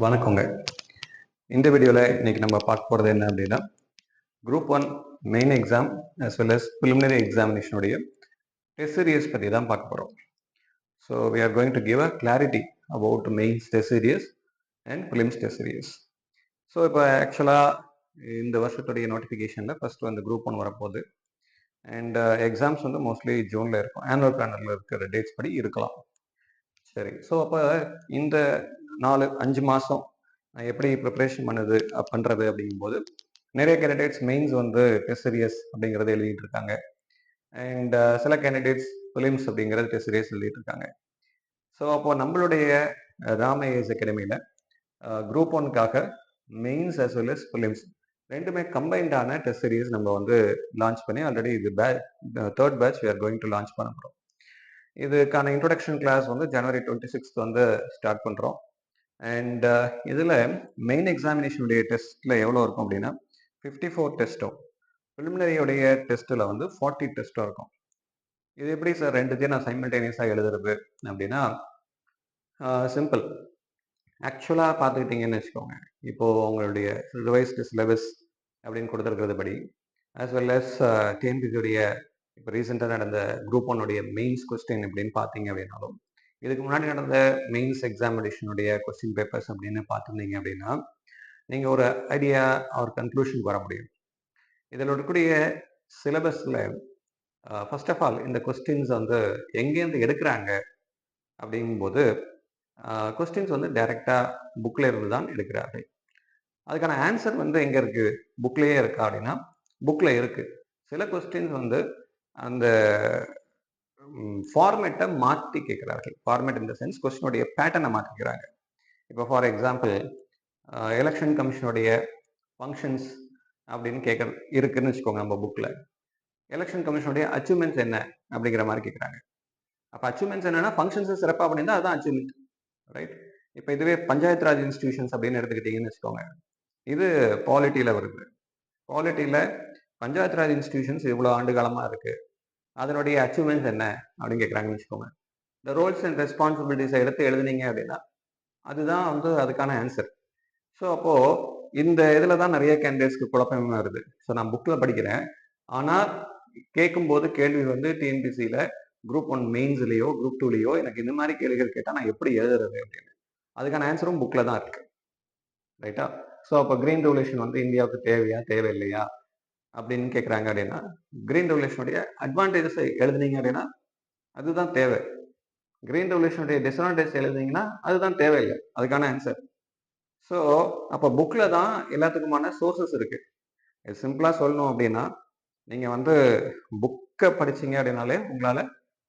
வணக்கங்க. இந்த வீடியோவில் இன்னைக்கு நம்ம பார்க்க போகிறது என்ன அப்படின்னா group 1 main exam as well as preliminary examination test serious பற்றி தான் பார்க்க போகிறோம். So we are going to give a clarity about mains test series and prelims test series. So இப்போ ஆக்சுவலாக இந்த வருஷத்துடைய நோட்டிஃபிகேஷனில் ஃபர்ஸ்ட் வந்து குரூப் 1 வரப்போகுது. அண்ட் எக்ஸாம்ஸ் வந்து மோஸ்ட்லி ஜூனில் இருக்கும். ஆனுவல் பிளானரில் இருக்கிற டேட்ஸ் படி இருக்கலாம். சரி, ஸோ அப்போ இந்த 4-5 மாதம் எப்படி ப்ரிப்பரேஷன் பண்ணுறது அப்படிங்கும்போது நிறைய கேண்டிடேட்ஸ் மெயின்ஸ் வந்து டெஸ்ட் சீரியஸ் அப்படிங்கிறத எழுதிட்டு இருக்காங்க. அண்ட் சில கேண்டிடேட்ஸ் பிலிம்ஸ் அப்படிங்கிறது டெஸ்ட் சீரியஸ் எழுதிட்டு இருக்காங்க. ஸோ அப்போ நம்மளுடைய ராம ஏஎஸ் அகாடமியில் குரூப் 1க்காக mains as well as prelims ரெண்டுமே கம்பைண்டான டெஸ்ட் சீரியஸ் நம்ம வந்து லான்ச் பண்ணி ஆல்ரெடி இது third batch we are going to launch பண்ண போகிறோம். இதுக்கான இன்ட்ரோடக்ஷன் கிளாஸ் வந்து ஜனவரி 26 வந்து ஸ்டார்ட் பண்ணுறோம். அண்ட் இதில் மெயின் எக்ஸாமினேஷனுடைய டெஸ்ட்டில் எவ்வளோ இருக்கும் அப்படின்னா 54 டெஸ்ட்டும், ப்ரிலிமினரியோடைய டெஸ்ட்டில் வந்து 40 டெஸ்ட்டும் இருக்கும். இது எப்படி சார் ரெண்டுத்தையும் நான் சைமல்டேனியஸாக எழுதுறது அப்படின்னா சிம்பிள். ஆக்சுவலாக பார்த்துக்கிட்டிங்கன்னு வச்சுக்கோங்க, இப்போது உங்களுடைய ரிவைஸ்டு சிலபஸ் அப்படின்னு கொடுத்துருக்கிறது படி as well as டிஎன்பிசியோடைய இப்போ ரீசெண்டாக நடந்த குரூப் 1 மெயின்ஸ் கொஸ்டின் அப்படின்னு பார்த்தீங்க அப்படின்னாலும் இதுக்கு முன்னாடி நடந்த மெயின்ஸ் எக்ஸாமினேஷனுடைய கொஸ்டின் பேப்பர்ஸ் அப்படின்னு பார்த்துருந்தீங்க அப்படின்னா நீங்கள் ஒரு ஐடியா ஒரு கன்க்ளூஷனுக்கு வர முடியும். இதில் இருக்கக்கூடிய சிலபஸில் ஃபர்ஸ்ட் ஆஃப் ஆல் இந்த கொஸ்டின்ஸ் வந்து எங்கேருந்து எடுக்கிறாங்க அப்படிங்கும்போது கொஸ்டின்ஸ் வந்து டைரெக்டாக புக்கில் இருந்து தான் எடுக்கிறார்கள். அதுக்கான ஆன்சர் வந்து எங்கே இருக்குது, புக்லேயே இருக்கா அப்படின்னா புக்கில் இருக்குது. சில கொஸ்டின்ஸ் வந்து அந்த ஃபார்மேட்டை மாற்றி கேட்குறார்கள். ஃபார்மேட் இந்த சென்ஸ் கொஸ்டினுடைய பேட்டர்னை மாற்றிக்கிறாங்க. இப்போ ஃபார் எக்ஸாம்பிள் எலெக்ஷன் கமிஷனுடைய ஃபங்க்ஷன்ஸ் அப்படின்னு இருக்குன்னு வச்சுக்கோங்க. நம்ம புக்கில் எலெக்ஷன் கமிஷனுடைய அச்சீவ்மெண்ட்ஸ் என்ன அப்படிங்கிற மாதிரி கேட்குறாங்க. அப்போ அச்சீவ்மெண்ட்ஸ் என்னன்னா ஃபங்க்ஷன்ஸ் சிறப்பாக பண்ணியிருந்தா அதுதான் அச்சீவ்மெண்ட், ரைட்? இப்போ இதுவே பஞ்சாயத்து ராஜ் இன்ஸ்டிடியூஷன்ஸ் அப்படின்னு எடுத்துக்கிட்டீங்கன்னு வச்சுக்கோங்க. இது பாலிட்டியில் வருது. பாலிட்டியில் பஞ்சாயத்து ராஜ் இன்ஸ்டிடியூஷன்ஸ் இவ்வளோ ஆண்டு காலமாக இருக்குது, அதனுடைய அச்சீவ்மெண்ட்ஸ் என்ன அப்படின்னு கேட்குறாங்கன்னு வச்சுக்கோங்க. இந்த ரோல்ஸ் அண்ட் ரெஸ்பான்சிபிலிட்டிஸை எடுத்து எழுதுனீங்க அப்படின்னா அதுதான் வந்து அதுக்கான ஆன்சர். ஸோ அப்போது இந்த இதில் தான் நிறைய கேண்டிடேட்ஸ்க்கு குழப்பமே வருது. ஸோ நான் புக்கில் படிக்கிறேன், ஆனால் கேட்கும்போது கேள்வி வந்து டிஎன்பிசியில் குரூப் 1 மெயின்ஸ்லேயோ குரூப் 2லேயோ எனக்கு இந்த மாதிரி கேள்விகள் கேட்டால் நான் எப்படி எழுதுறது அப்படின்னு. அதுக்கான ஆன்சரும் புக்கில் தான் இருக்குது, ரைட்டா? ஸோ அப்போ கிரீன் ரெவல்யூஷன் வந்து இந்தியாவுக்கு தேவையா தேவையில்லையா அப்படின்னு கேட்குறாங்க அப்படின்னா கிரீன் ரெவல்யூஷனுடைய அட்வான்டேஜஸை எழுதுனீங்க அப்படின்னா அதுதான் தேவை. கிரீன் ரெவல்யூஷனுடைய டிஸ்அட்வான்டேஜ் எழுதுனீங்கன்னா அதுதான் தேவையில்லை, அதுக்கான ஆன்சர். ஸோ அப்போ புக்கில் தான் எல்லாத்துக்குமான சோர்சஸ் இருக்குது. இது சிம்பிளாக சொல்லணும் அப்படின்னா நீங்கள் வந்து புக்கை படிச்சிங்க அப்படின்னாலே உங்களால்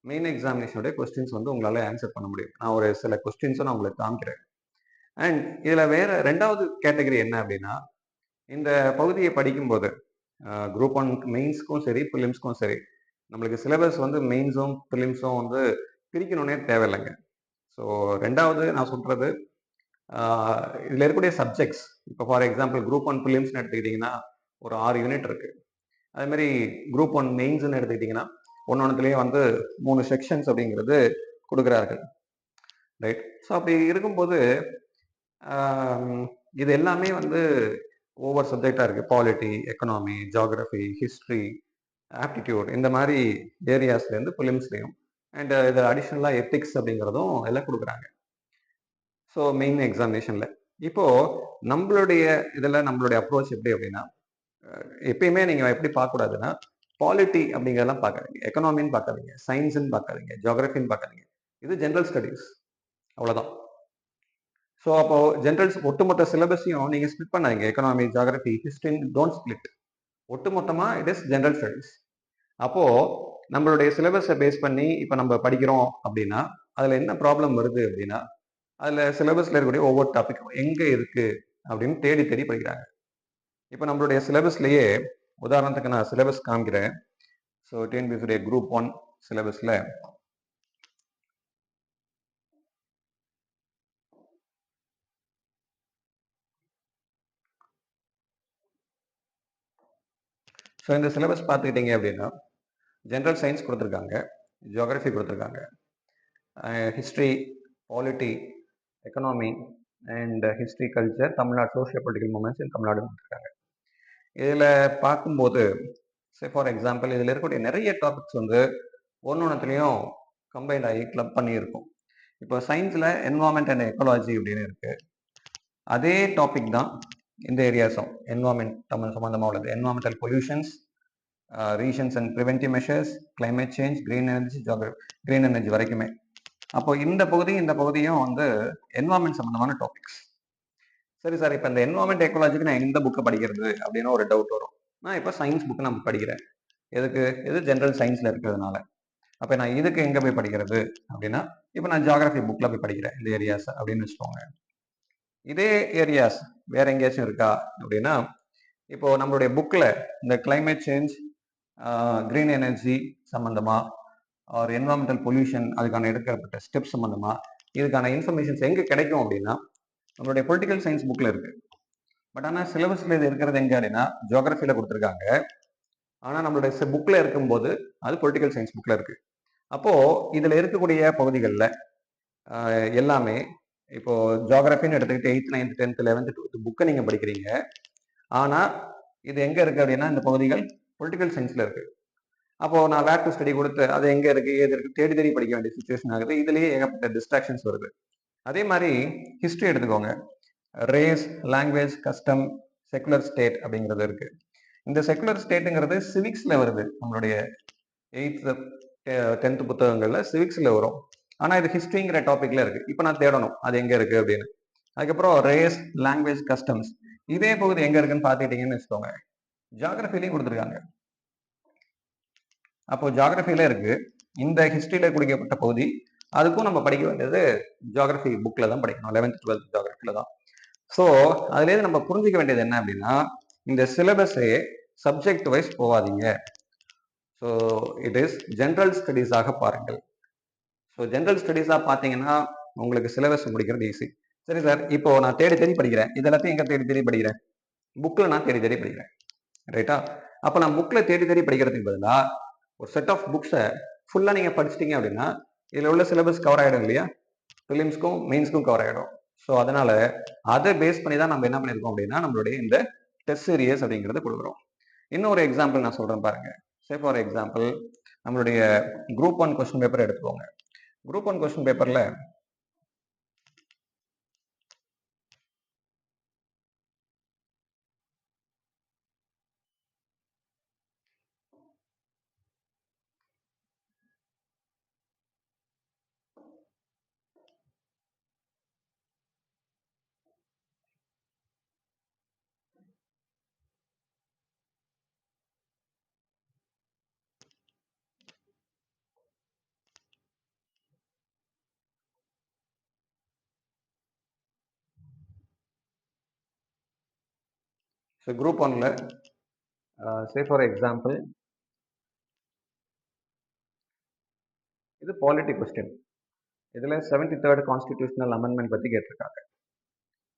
மெயின் எக்ஸாமினேஷனுடைய கொஸ்டின்ஸ் வந்து உங்களால் ஆன்சர் பண்ண முடியும். நான் ஒரு சில கொஸ்டின்ஸும் நான் உங்களுக்கு காமிக்கிறேன். அண்ட் இதில் வேற ரெண்டாவது கேட்டகரி என்ன அப்படின்னா, இந்த பகுதியை படிக்கும்போது குரூப் 1 மெயின்ஸ்க்கும் சரி பிலிம்ஸ்க்கும் சரி நம்மளுக்கு சிலபஸ் வந்து மெயின்ஸும் பிலிம்ஸும் வந்து பிரிக்கணுன்னே தேவையில்லைங்க. ஸோ ரெண்டாவது நான் சொல்கிறது இதில் இருக்கக்கூடிய சப்ஜெக்ட்ஸ், இப்போ ஃபார் எக்ஸாம்பிள் குரூப் 1 பிலிம்ஸ்னு எடுத்துக்கிட்டிங்கன்னா ஒரு 6 யூனிட் இருக்குது. அதேமாதிரி குரூப் 1 மெயின்ஸ்னு எடுத்துக்கிட்டிங்கன்னா ஒன்னொன்றுலேயே வந்து 3 செக்ஷன்ஸ் அப்படிங்கிறது கொடுக்குறார்கள், ரைட்? ஸோ அப்படி இருக்கும்போது இது எல்லாமே வந்து ஒவ்வொரு சப்ஜெக்டாக இருக்குது. Polity, economy, geography, history, aptitude, இந்த மாதிரி ஏரியாஸ்லேருந்து பிலிம்ஸ்லேயும் அண்ட் இது அடிஷ்னலாக எத்திக்ஸ் அப்படிங்கிறதும் எல்லாம் கொடுக்குறாங்க. ஸோ மெயின் எக்ஸாமினேஷனில் இப்போது நம்மளுடைய இதில் நம்மளுடைய அப்ரோச் எப்படி அப்படின்னா, எப்பயுமே நீங்கள் எப்படி பார்க்கக்கூடாதுன்னா பாலிட்டி அப்படிங்கிறதெல்லாம் பார்க்காதீங்க, எக்கனாமின்னு பார்க்காதீங்க, சயின்ஸ்ன்னு பார்க்காதீங்க, ஜியாகிரஃபின்னு பார்க்காதீங்க. இது ஜென்ரல் ஸ்டடீஸ், அவ்வளோதான். ஸோ அப்போ ஜென்ரல்ஸ் ஒட்டுமொத்த சிலபஸையும் நீங்கள் ஸ்பிளிட் பண்ணாதீங்க. எக்கனாமி, ஜியாகிரஃபி, ஹிஸ்ட்ரின்னு டோன்ட் ஸ்பிளிட். ஒட்டுமொத்தமாக இட் இஸ் ஜென்ரல் ஸ்டடீஸ். அப்போது நம்மளுடைய சிலபஸை பேஸ் பண்ணி இப்போ நம்ம படிக்கிறோம் அப்படின்னா அதில் என்ன ப்ராப்ளம் வருது அப்படின்னா அதில் சிலபஸில் இருக்கக்கூடிய ஒவ்வொரு டாப்பிக்கும் எங்கே இருக்குது அப்படின்னு தேடி தேடி படிக்கிறாங்க. இப்போ நம்மளுடைய சிலபஸ்லேயே உதாரணத்துக்கு நான் சிலபஸ் காமிக்கிறேன். ஸோ டிஎன்பிசியுடைய குரூப் 1 சிலபஸில் ஸோ இந்த சிலபஸ் பார்த்துக்கிட்டிங்க அப்படின்னா ஜென்ரல் சயின்ஸ் கொடுத்துருக்காங்க, ஜியாகிரஃபி கொடுத்துருக்காங்க, history, polity, economy, and history culture Tamil Nadu socio political movements in Tamil Nadu கொடுத்துருக்காங்க. இதில் பார்க்கும்போது ஃபார் எக்ஸாம்பிள் இதில் இருக்கக்கூடிய நிறைய டாபிக்ஸ் வந்து ஒன்னொன்னுத்துலேயும் கம்பைன்ட் ஆகி கிளப் பண்ணியிருக்கும். இப்போ சயின்ஸில் என்வாமெண்ட் அண்ட் எக்காலஜி அப்படின்னு இருக்கு. அதே டாபிக் தான் இந்த ஏரியாஸும் என்வாமெண்ட் தமிழ் சம்மந்தமாக உள்ளது. Environmental pollutions, reasons and preventive measures, climate change, green energy, green energy வரைக்குமே. அப்போ இந்த பகுதியும் வந்து என்வாமெண்ட் சம்மந்தமான டாபிக்ஸ். சரி சார், இப்போ இந்த என்வாமெண்ட் எக்காலஜிக்கு நான் எந்த புக்கை படிக்கிறது அப்படின்னு ஒரு டவுட் வரும். நான் இப்போ சயின்ஸ் புக்கு நான் படிக்கிறேன். எது ஜென்ரல் சயின்ஸில் இருக்கிறதுனால. அப்போ நான் இதுக்கு எங்கே போய் படிக்கிறது அப்படின்னா, இப்போ நான் ஜியாகிரபி புக்கில் போய் படிக்கிறேன் இந்த ஏரியாஸ் அப்படின்னு வச்சுக்கோங்க. இதே ஏரியாஸ் வேற எங்கேயாச்சும் இருக்கா அப்படின்னா, இப்போ நம்மளுடைய புக்கில் இந்த கிளைமேட் சேஞ்ச், கிரீன் எனர்ஜி சம்பந்தமா, ஒரு என்வரான்மெண்டல் பொல்யூஷன் அதுக்கான எடுக்கப்பட்ட ஸ்டெப்ஸ் சம்பந்தமா இதுக்கான இன்ஃபர்மேஷன்ஸ் எங்கே கிடைக்கும் அப்படின்னா நம்மளுடைய பொலிட்டிக்கல் சயின்ஸ் புக்கில் இருக்கு. பட் ஆனால் சிலபஸ்ல இது இருக்கிறது எங்க அப்படின்னா ஜியோகிரபியில கொடுத்துருக்காங்க. ஆனால் நம்மளுடைய புக்கில் இருக்கும்போது அது பொலிட்டிக்கல் சயின்ஸ் புக்கில் இருக்கு. அப்போ இதுல இருக்கக்கூடிய பகுதிகளில் எல்லாமே இப்போ ஜியோகிரபின்னு எடுத்துக்கிட்டு 8th 9th 10th 11th 12th புக்கை நீங்க படிக்கிறீங்க. ஆனா இது எங்க இருக்கு அப்படின்னா இந்த பகுதிகள் பொலிட்டிக்கல் சயின்ஸ்ல இருக்கு. அப்போ நான் வேர் டு ஸ்டடி கொடுத்து அது எங்க இருக்கு ஏது இருக்கு தேடி தேடி படிக்க வேண்டிய சுச்சுவேஷன் ஆகுது. இதுலயே ஏகப்பட்ட டிஸ்ட்ராக்ஷன்ஸ் வருது. அதே மாதிரி ஹிஸ்டரி எடுத்துக்கோங்க. Race, language, custom, secular state அப்படிங்கிறது இருக்கு. இந்த செக்குலர் ஸ்டேட்டுங்கிறது சிவிக்ஸ்ல வருது. நம்மளுடைய 8th 10th புத்தகங்கள்ல சிவிக்ஸ்ல வரும். ஆனா இது ஹிஸ்டரிங்கிற டாபிக்ல இருக்கு. இப்போ நான் தேடணும் அது எங்க இருக்கு அப்படின்னு. அதுக்கப்புறம் ரேஸ், லாங்குவேஜ், கஸ்டம்ஸ் இதே பகுதி எங்க இருக்குன்னு பாத்துக்கிட்டீங்கன்னு வச்சுக்கோங்க, ஜியாகிரபிலையும் கொடுத்துருக்காங்க. அப்போ ஜியாகிரபியில இருக்கு. இந்த ஹிஸ்டரியில குடிக்கப்பட்ட பகுதி அதுக்கும் நம்ம படிக்க வேண்டியது ஜியாகிரபி புக்ல தான் படிக்கணும். 11th 12th ஜியாகிரபில தான். ஸோ அதுலேருந்து நம்ம புரிஞ்சிக்க வேண்டியது என்ன அப்படின்னா இந்த சிலபஸே சப்ஜெக்ட் வைஸ் போகாதீங்க. ஸோ இட் இஸ் ஜென்ரல் ஸ்டடீஸாக பாருங்கள். ஸோ ஜென்ரல் ஸ்டடீஸாக பார்த்தீங்கன்னா உங்களுக்கு சிலபஸ் முடிக்கிறது ஈஸி. சரி சார், இப்போ நான் தேடி தேடி படிக்கிறேன். இதெல்லாத்தையும் எங்கே தேடி தேடி படிக்கிறேன்? புக்கில் நான் தேடி தேடி படிக்கிறேன். ரைட்டா? அப்போ நான் புக்கில் தேடி தேடி படிக்கிறதுக்கு பதிலாக ஒரு செட் ஆஃப் புக்ஸை ஃபுல்லாக நீங்கள் படிச்சிட்டிங்க அப்படின்னா இதில் உள்ள சிலபஸ் கவர் ஆகிடும் இல்லையா? ப்ரிலிம்ஸ்க்கும் மெயின்ஸ்க்கும் கவர் ஆகிடும். ஸோ அதனால அதை பேஸ் பண்ணி தான் நம்ம என்ன பண்ணியிருக்கோம் அப்படின்னா நம்மளுடைய இந்த டெஸ்ட் சீரியஸ் அப்படிங்கிறத கொடுக்குறோம். இன்னொரு எக்ஸாம்பிள் நான் சொல்கிறேன் பாருங்க. ஃபார் எக்ஸாம்பிள் நம்மளுடைய குரூப் 1 கொஸ்டின் பேப்பர் எடுத்துக்கோங்க. குரூப் 1 கொஸ்டின் பேப்பர்ல குரூப் 1ல ஃபார் எக்ஸாம்பிள் இது பாலிட்டி கொஸ்டின். இதுல 73rd கான்ஸ்டிடியூஷனல் அமெண்ட்மெண்ட் பத்தி கேட்டிருக்காங்க.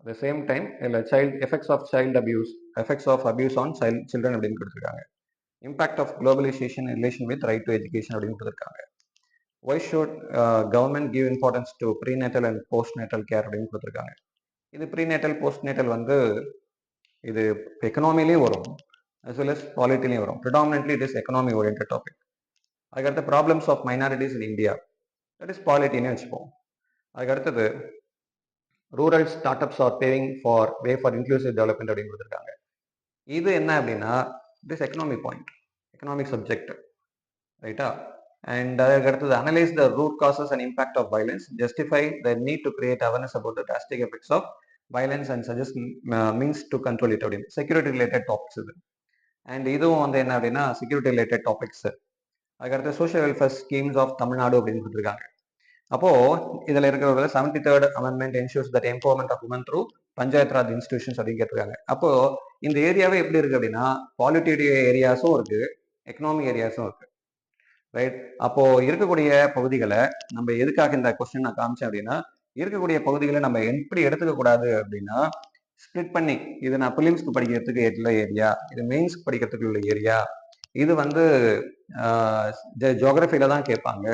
at the same time இல்ல effects of abuse on children அப்படின்னு கொடுத்துருக்காங்க. Impact of globalization in relation with right to education அப்படின்னு கொடுத்துருக்காங்க. why should government give importance to prenatal and postnatal care அப்படின்னு கொடுத்துருக்காங்க. இது ப்ரீநேட்டல் போஸ்ட்நேட்டல் வந்து இது எக்கனாமிலையும் வரும் as well as பாலிட்டிலையும் வரும். predominantly it is economy oriented topic. அதுக்கடுத்து problems of minorities in India, that is பாலிட்டின்னு வச்சுப்போம். அதுக்கடுத்தது rural start ups are paving for way for inclusive development அப்படின்னு கொடுத்துருக்காங்க. இது என்ன அப்படின்னா it is economic point, economic subject. ரைட்டா? அண்ட் அதுக்கு அடுத்தது analyse the root causes and impact of violence, justify the need to create awareness about the drastic effects of violence and suggest means to control it அப்படின்னு security related topics இது. And இதுவும் வந்து என்ன அப்படின்னா security related topics. அதுக்கடுத்து social welfare schemes of Tamil Nadu அப்படின்னு கொடுத்துருக்காங்க. அப்போ இதுல இருக்கிற 73rd amendment ensures that empowerment of women through panchayat raj institutions அப்படின்னு கேட்டிருக்காங்க. அப்போ இந்த ஏரியாவே எப்படி இருக்கு அப்படின்னா குவாலிட்டேட்டிவ் ஏரியாஸும் இருக்கு, எக்கனாமிக் ஏரியாஸும் இருக்கு. ரைட்? அப்போ இருக்கக்கூடிய பகுதிகளை நம்ம எதுக்காக இந்த கொஸ்டின் நான் காமிச்சேன் அப்படின்னா இருக்கக்கூடிய பகுதிகளை நம்ம எப்படி எடுத்துக்க கூடாது அப்படின்னா ஸ்பிளிட் பண்ணி இது நான் பிலிம்ஸ்க்கு படிக்கிறதுக்கு உள்ள ஏரியா, இது மெயின்ஸ்க்கு படிக்கிறதுக்கு உள்ள ஏரியா, இது வந்து ஜியோகிரபியில தான் கேட்பாங்க,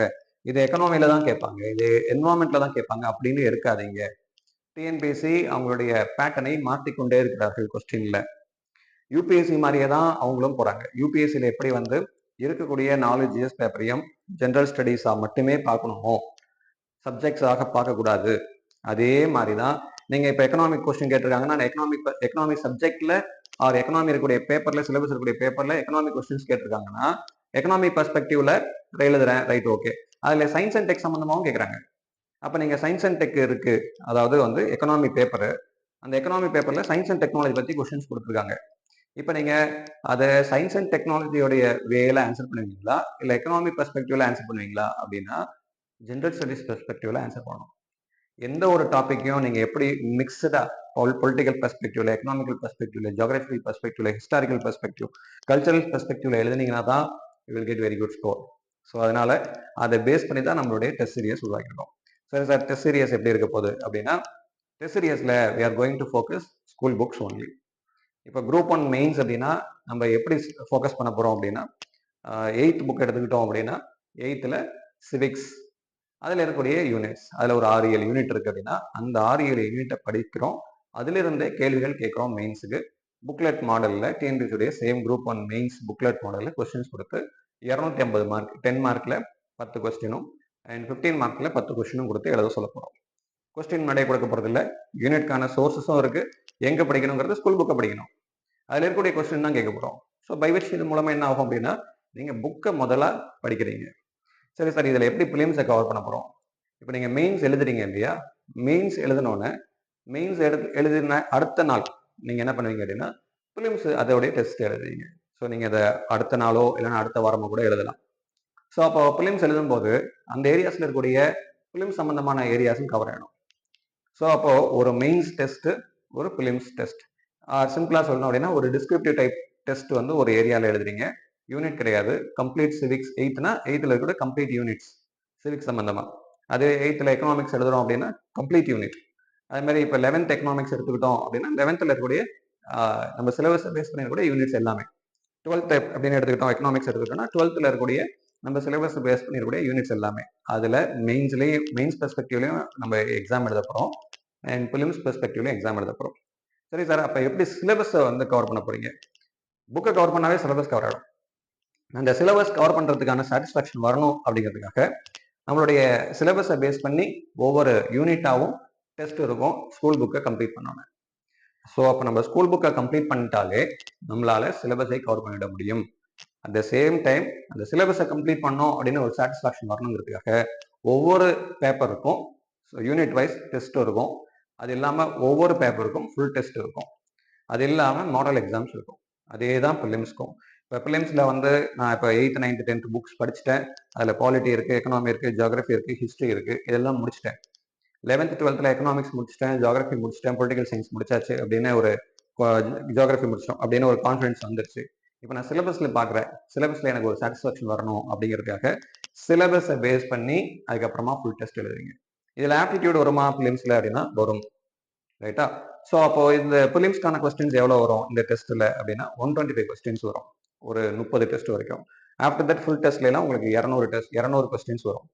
இது எக்கனாமியில தான் கேட்பாங்க, இது என்வரான்மெண்ட்ல தான் கேட்பாங்க அப்படின்னு எடுக்காதீங்க. டிஎன்பிஎஸ்சி அவங்களுடைய பேட்டர்னை மாற்றிக்கொண்டே இருக்கிறார்கள் கொஸ்டின்ல. யூபிஎஸ்சி மாதிரியே தான் அவங்களும் போறாங்க. யூபிஎஸ்சியில் எப்படி வந்து இருக்கக்கூடிய 4 ஜிஎஸ் பேப்பரையும் ஜென்ரல் ஸ்டடீஸா மட்டுமே பார்க்கணுமோ, சப்ஜெக்ட்ஸாக பார்க்கக்கூடாது. அதே மாதிரி தான் நீங்க இப்போ எக்கனாமிக் கொஸ்டின் கேட்டிருக்காங்கன்னா எக்கனாமிக் சப்ஜெக்ட்ல ஆர் எக்கனாமி இருக்கக்கூடிய பேப்பர்ல சிலபஸ் இருக்கக்கூடிய பேப்பர்ல எக்கனாமிக் கொஸ்டின்ஸ் கேட்டிருக்காங்கன்னா எக்கனாமிக் பர்ஸ்பெக்டிவ்ல எழுதுறேன், ரைட், ஓகே. அதுல சயின்ஸ் அண்ட் டெக் சம்பந்தமாகவும் கேட்குறாங்க. அப்போ நீங்க சயின்ஸ் அண்ட் டெக் இருக்கு, அதாவது வந்து எக்கனாமி பேப்பர், அந்த எக்கனாமி பேப்பர்ல சயின்ஸ் அண்ட் டெக்னாலஜி பத்தி கொஸ்டின்ஸ் கொடுத்துருக்காங்க. இப்போ நீங்க அதை சயின்ஸ் அண்ட் டெக்னாலஜியோடைய வேல ஆன்சர் பண்ணுவீங்களா இல்லை எக்கனாமிக் பெர்ஸ்பெக்டிவ்ல ஆன்சர் பண்ணுவீங்களா அப்படின்னா ஜென்ரல் ஸ்டடிஸ் பெர்ஸ்பெக்டிவ்ல ஆன்சர் பண்ணணும். எந்த ஒரு டாப்பிக்கையும் நீங்க எப்படி மிக்சடா பொலிட்டிக்கல் பெர்ஸ்பெக்டிவ்ல, எக்கனாமிக்கல் பெர்ஸ்பெக்டிவ்ல, ஜியோகிராபிக்கல் பெர்ஸ்பெக்டிவ்ல, ஹிஸ்டாரிக்கல் பெர்ஸ்பெக்டிவ், கல்ச்சரல் பெர்ஸ்பெக்டிவ்ல எழுதுனீங்கன்னா தான் you will get very good score. So அதனால அதை பேஸ் பண்ணி தான் நம்மளுடைய டெஸ்ட் சீரியஸ் உருவாக்கிருக்கோம். சரி சார், டெஸ்ட் சீரியஸ் எப்படி இருக்க போகுது அப்படின்னா, டெஸ்ட் சீரியஸ்ல we are going to focus school books only. இப்போ குரூப் 1 மெயின்ஸ் அப்படின்னா நம்ம எப்படி ஃபோக்கஸ் பண்ண போறோம் அப்படின்னா, 8th புக் எடுத்துக்கிட்டோம் அப்படின்னா 8th சிவிக்ஸ், அதில் இருக்கக்கூடிய யூனிட்ஸ், அதில் ஒரு 6-7 யூனிட் இருக்கு அப்படின்னா அந்த 6-7 யூனிட்டை படிக்கிறோம். அதுல இருந்தே கேள்விகள் கேட்குறோம். மெயின்ஸுக்கு புக்லெட் மாடலில் டிஎன்பிஎஸ்சியுடைய சேம் குரூப் 1 மெயின்ஸ் புக்லெட் மாடலில் கொஸ்டின்ஸ் கொடுத்து 250 மார்க், 10 மார்க்ல 10 கொஸ்டினும் அண்ட் 15 மார்க்ல 10 கொஸ்டினும் கொடுத்து எழுத சொல்ல போறோம். கொஸ்டின் முன்னாடியே கொடுக்க போறது இல்லை, யூனிட்கான சோர்ஸஸும் இருக்கு. எங்க படிக்கணுங்கிறது ஸ்கூல் புக்கை படிக்கணும், அதுல இருக்கக்கூடிய கொஸ்டின் தான் கேட்க போறோம். ஸோ பை விச் இது மூலமா என்ன ஆகும் அப்படின்னா நீங்க புக்கை முதல்ல படிக்கிறீங்க. சரி சார், இதுல எப்படி பிலிம்ஸை கவர் பண்ண போறோம்? இப்போ நீங்க மெயின்ஸ் எழுதுறீங்க இல்லையா, மெயின்ஸ் எழுதினோடனே மெயின்ஸ் எழுதின அடுத்த நாள் நீங்க என்ன பண்ணுவீங்க அப்படின்னா பிலிம்ஸ் அதோடைய டெஸ்ட் எழுதுவீங்க. ஸோ நீங்க அதை அடுத்த நாளோ இல்லைன்னா அடுத்த வாரமோ கூட எழுதலாம். ஸோ அப்போ பிலிம்ஸ் எழுதும் போது அந்த ஏரியாஸ்ல இருக்கக்கூடிய பிலிம்ஸ் சம்பந்தமான ஏரியாஸும் கவர் ஆகிடும். ஸோ அப்போ ஒரு மெயின்ஸ் டெஸ்ட், ஒரு பிலிம்ஸ் டெஸ்ட். சிம்பிளா சொல்லணும் அப்படின்னா ஒரு டிஸ்கிரிப்டிவ் டைப் டெஸ்ட் வந்து ஒரு ஏரியாவில் எழுதுறீங்க, யூனிட் கிடையாது. கம்ப்ளீட் சிவிக்ஸ் 8th 8th இருக்கிற கம்ப்ளீட் யூனிட்ஸ் சிவிக்ஸ் சம்பந்தமா. அது 8th எக்கனாமிக்ஸ் எழுதுறோம் அப்படின்னா கம்ப்ளீட் யூனிட். அது மாதிரி இப்போ 11th எக்கனாமிக்ஸ் எடுத்துக்கிட்டோம் அப்படின்னா 11th இருக்கக்கூடிய நம்ம சிலபஸ் பேஸ் பண்ணிருக்கக்கூடிய யூனிட்ஸ் எல்லாமே. 12th அப்படின்னு எடுத்துக்கிட்டோம், எக்கனாமிக்ஸ் எடுத்துக்கிட்டோம்னா 12th இருக்கக்கூடிய நம்ம சிலபஸ் பேஸ் பண்ணிருக்கக்கூடிய யூனிட்ஸ் எல்லாமே. அதுல மெயின்ஸ்லயும் மெயின்ஸ் பெர்ஸ்பெக்டிவ்லயும் நம்ம எக்ஸாம் எழுத போறோம் அண்ட் பிலிம்ஸ் பெர்ஸ்பெக்டிவ்லயும் எக்ஸாம் எழுத போறோம். சரி சார், அப்ப எப்படி சிலபஸை வந்து கவர் பண்ண போறீங்க? புக்கை கவர் பண்ணாவே சிலபஸ் கவர் ஆகும். அந்த சிலபஸ் கவர் பண்றதுக்கான சாட்டிஸ்பாக்சன் வரணும் அப்படிங்கிறதுக்காக நம்மளுடைய சிலபஸை பேஸ் பண்ணி ஒவ்வொரு யூனிட்டாவும் டெஸ்ட் இருக்கும் ஸ்கூல் புக்கை கம்ப்ளீட் பண்ணணும். ஸோ அப்போ நம்ம ஸ்கூல் புக்கை கம்ப்ளீட் பண்ணிட்டாலே நம்மளால சிலபஸை கவர் பண்ணிட முடியும். அட் த சேம் டைம் அந்த சிலபஸை கம்ப்ளீட் பண்ணோம் அப்படின்னு ஒரு சாட்டிஸ்பாக்சன் வரணுங்கிறதுக்காக ஒவ்வொரு பேப்பருக்கும் யூனிட் வைஸ் டெஸ்ட் இருக்கும். அது இல்லாமல் ஒவ்வொரு பேப்பருக்கும் ஃபுல் டெஸ்ட் இருக்கும். அது இல்லாமல் மாடல் எக்ஸாம்ஸ் இருக்கும். அதே தான் பிலிம்ஸ்க்கும். இப்போ பிலிம்ஸில் வந்து நான் இப்போ 8th 9th 10th புக்ஸ் படிச்சுட்டேன். அதில் பாலிட்டி இருக்குது, எக்கனாமி இருக்குது, ஜியோகிராஃபி இருக்குது, ஹிஸ்ட்ரி இருக்குது, இதெல்லாம் முடிச்சிட்டேன். 11th 12th எக்கனாமிக்ஸ் முடிச்சிட்டேன், ஜியோகிராஃபி முடிச்சிட்டேன், பொலிட்டிக்கல் சயின்ஸ் முடிச்சாச்சு அப்படின்னு ஒரு ஜியோகிராஃபி முடிச்சிட்டோம் அப்படின்னு ஒரு கான்ஃபிடன்ஸ் வந்துருச்சு. இப்போ நான் சிலபஸில் பார்க்குறேன், சிலபஸில் எனக்கு ஒரு சாட்டிஸ்ஃபேக்ஷன் வரணும் அப்படிங்கிறதுக்காக சிலபஸை பேஸ் பண்ணி அதுக்கப்புறமா ஃபுல் டெஸ்ட் எழுதுவீங்க. இதில் ஆப்டிடியூட் வருமா பிலிம்ஸில் அப்படின்னா வரும், ரைட்டா? ஸோ அப்போ இந்த பிலிம்ஸ்க்கான கொஸ்டின்ஸ் எவ்வளோ வரும் இந்த டெஸ்ட்டில் அப்படின்னா 125 கொஸ்டின்ஸ் வரும், ஒரு 30 டெஸ்ட் வரைக்கும். ஆஃப்டர் தட் ஃபுல் டெஸ்ட்லாம் உங்களுக்கு 200 கொஸ்டின்ஸ் வரும்.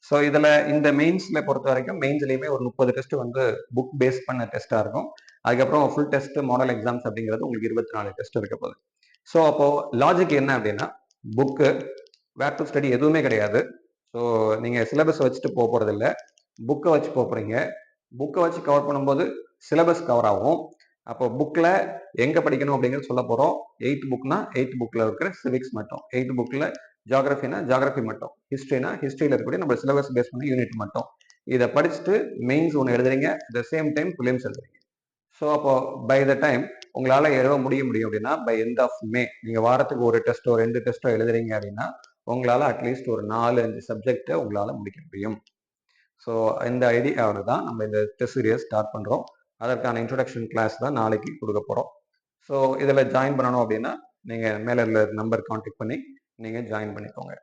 ஸோ இதில் இந்த மெயின்ஸில் பொறுத்த வரைக்கும் மெயின்ஸ்லேயுமே ஒரு 30 டெஸ்ட் வந்து புக் பேஸ் பண்ண டெஸ்ட்டாக இருக்கும். அதுக்கப்புறம் ஃபுல் டெஸ்ட் மாடல் எக்ஸாம்ஸ் அப்படிங்கிறது உங்களுக்கு 24 டெஸ்ட் இருக்க போகுது. ஸோ அப்போ லாஜிக் என்ன அப்படின்னா புக்கு வேர் டு ஸ்டடி எதுவுமே கிடையாது. ஸோ நீங்கள் சிலபஸ் வச்சுட்டு போக போகிறதில்ல, புக்கை வச்சு போகிறீங்க. புக்கை வச்சு கவர் பண்ணும்போது சிலபஸ் கவர் ஆகும். அப்போ புக்கில் எங்கே படிக்கணும் அப்படிங்கிறது சொல்ல போகிறோம். 8th புக்னா 8th புக்கில் இருக்கிற சிவிக்ஸ் மட்டும், 8th புக்கில் ஜியோகிராஃபினா ஜியோகிராஃபி மட்டும், ஹிஸ்ட்ரினா ஹிஸ்ட்ரியில் இருக்கக்கூடிய நம்ம சிலபஸ் பேஸ் பண்ணி யூனிட் மட்டும். இதை படிச்சுட்டு மெயின்ஸ் ஒன்று எழுதுறீங்க, at the same time films எழுதுறீங்க. ஸோ அப்போ பை த டைம் உங்களால் எழுத முடியும் அப்படின்னா பை எண்ட் ஆஃப் மே நீங்கள் வாரத்துக்கு ஒரு டெஸ்ட்டோ 2 டெஸ்ட்டோ எழுதுறீங்க அப்படின்னா உங்களால் அட்லீஸ்ட் ஒரு 4-5 சப்ஜெக்டை உங்களால் முடிக்க முடியும். ஸோ இந்த ஐடியாவோட தான் நம்ம இந்த டெஸ்ட் சீரியஸ் ஸ்டார்ட் பண்ணுறோம். அதற்கான இன்ட்ரொடக்ஷன் கிளாஸ் தான் நாளைக்கு கொடுக்க போகிறோம். ஸோ இதில் ஜாயின் பண்ணணும் அப்படின்னா நீங்கள் மேலே உள்ள நம்பர் கான்டாக்ட் பண்ணி நீங்கள் ஜாயின் பண்ணிக்கோங்க.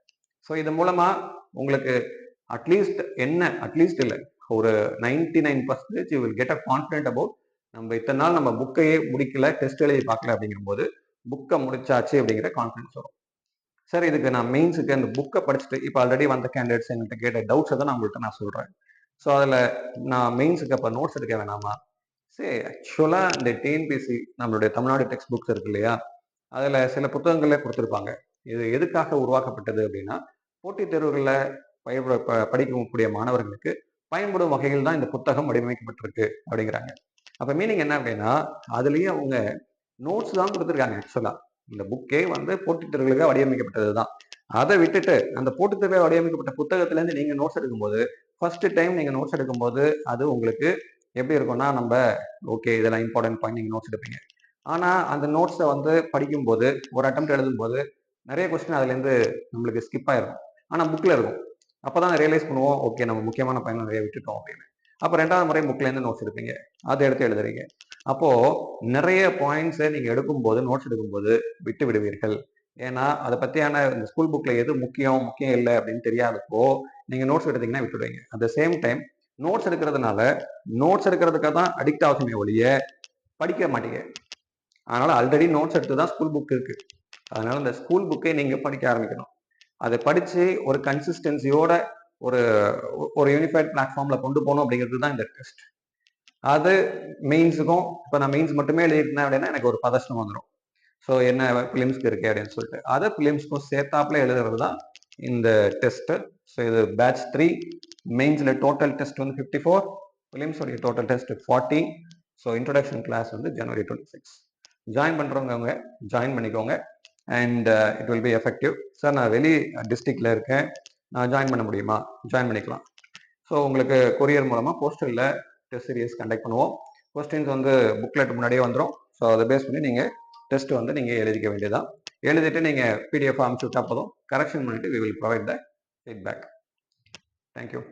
ஸோ இது மூலமாக உங்களுக்கு அட்லீஸ்ட் இல்லை, ஒரு 99% you will get a confident about நம்ம இத்தனை நாள் நம்ம புக்கையே முடிக்கல, டெஸ்ட் எழுதி பார்க்கல அப்படிங்கும்போது புக்கை முடிச்சாச்சு அப்படிங்கிற கான்ஃபிடன்ஸ் வரும். சார், இதுக்கு நான் மெயின்ஸுக்கு அந்த புக்கை படிச்சுட்டு இப்போ ஆல்ரெடி வந்த கேண்டிடேட்ஸ் என்கிட்ட கேட்ட டவுட்ஸை தான் நான் உங்கள்கிட்ட சொல்கிறேன். ஸோ அதில் நான் மெயின்ஸுக்கு அப்போ நோட்ஸ் எடுக்க வேணாமா? சரி, ஆக்சுவலாக இந்த டிஎன்பிஎஸ்சி நம்மளுடைய தமிழ்நாடு டெக்ஸ்ட் புக்ஸ் இருக்கு இல்லையா, அதில் சில புத்தகங்களே கொடுத்துருப்பாங்க. இது எதுக்காக உருவாக்கப்பட்டது அப்படின்னா, போட்டித் தேர்வுகளில் படிக்கக்கூடிய மாணவர்களுக்கு பயன்படும் வகையில் தான் இந்த புத்தகம் வடிவமைக்கப்பட்டிருக்கு அப்படிங்கிறாங்க. அப்போ மீனிங் என்ன அப்படின்னா, அதுலேயே அவங்க நோட்ஸ் தான் கொடுத்துருக்காங்க. ஆக்சுவலாக இந்த புக்கே வந்து போட்டித் தேர்வுகளுக்காக வடிவமைக்கப்பட்டது தான். அதை விட்டுட்டு அந்த போட்டித் தேர்வுக்காக வடிவமைக்கப்பட்ட புத்தகத்திலேருந்து நீங்கள் நோட்ஸ் எடுக்கும்போது, ஃபர்ஸ்ட் டைம் நீங்கள் நோட்ஸ் எடுக்கும்போது அது உங்களுக்கு எப்படி இருக்கும்னா, நம்ம ஓகே இதெல்லாம் இம்பார்ட்டன்ட் பாயிண்ட் நீங்கள் நோட்ஸ் எடுப்பீங்க. ஆனால் அந்த நோட்ஸை வந்து படிக்கும்போது, ஒரு அட்டெம்ப்ட் எழுதும்போது நிறைய கொஸ்டின் அதுலேருந்து நம்மளுக்கு ஸ்கிப் ஆயிருக்கும். ஆனால் புக்கில் இருக்கும். அப்போ தான் ரியலைஸ் பண்ணுவோம், ஓகே நம்ம முக்கியமான பாயிண்ட் நிறைய விட்டுட்டோம் அப்படின்னு. அப்போ 2வது முறை புக்லேருந்து நோட்ஸ் எடுப்பீங்க, அதை எடுத்து எழுதுறீங்க. அப்போ நிறைய பாயிண்ட்ஸை நீங்க எடுக்கும்போது, நோட்ஸ் எடுக்கும்போது விட்டு விடுவீர்கள். ஏன்னா அதை பத்தியான இந்த ஸ்கூல் புக்ல எது முக்கியம் முக்கியம் இல்லை அப்படின்னு தெரியாதப்போ நீங்க நோட்ஸ் எடுத்தீங்கன்னா விட்டுடுவீங்க. At the same time notes எடுக்கிறதுனால நோட்ஸ் எடுக்கிறதுக்காக தான் அடிக்ட் ஆகுமே ஒழிய படிக்க மாட்டீங்க. அதனால ஆல்ரெடி நோட்ஸ் எடுத்து தான் ஸ்கூல் புக் இருக்கு. அதனால இந்த ஸ்கூல் புக்கை நீங்க படிக்க ஆரம்பிக்கணும். அதை படிச்சு ஒரு கன்சிஸ்டன்சியோட ஒரு ஒரு யூனிஃபைட் பிளாட்ஃபார்ம்ல கொண்டு போகணும் அப்படிங்கிறது தான் இந்த டெஸ்ட். அது மெயின்ஸுக்கும் இப்போ நான் மெயின்ஸ் மட்டுமே எழுதிருந்தேன் அப்படின்னா எனக்கு ஒரு பதஷ்டம் வந்துடும். ஸோ என்ன பிலிம்ஸ்க்கு இருக்கே அப்படின்னு சொல்லிட்டு அதை பிலிம்ஸ்க்கும் சேர்த்தாப்புல எழுதுறது தான் இந்த டெஸ்ட்டு. ஸோ இது பேட்ச் 3. மெயின்ஸில் டோட்டல் டெஸ்ட் வந்து 54, பிலிம்ஸோடைய total test 40. So introduction class வந்து January 26. ஜாயின் பண்ணுறவங்க ஜாயின் பண்ணிக்கோங்க and it will be effective. Sir நான் வெளி டிஸ்ட்ரிக்டில் இருக்கேன், நான் ஜாயின் பண்ண முடியுமா? ஜாயின் பண்ணிக்கலாம். ஸோ உங்களுக்கு கொரியர் மூலமாக போஸ்டலில் டெஸ்ட் சீரியஸ் கண்டக்ட் பண்ணுவோம். கொஸ்டின்ஸ் வந்து புக்லெட் முன்னாடியே வந்துடும். ஸோ அதை பேஸ் பண்ணி நீங்கள் டெஸ்ட் வந்து நீங்கள் எழுதிக்க வேண்டியதான். எழுதிட்டு நீங்கள் பிடிஎஃப் அனுப்பிச்சு விட்டா போதும். கரெக்ஷன் பண்ணிட்டு we will provide the feedback. Thank you.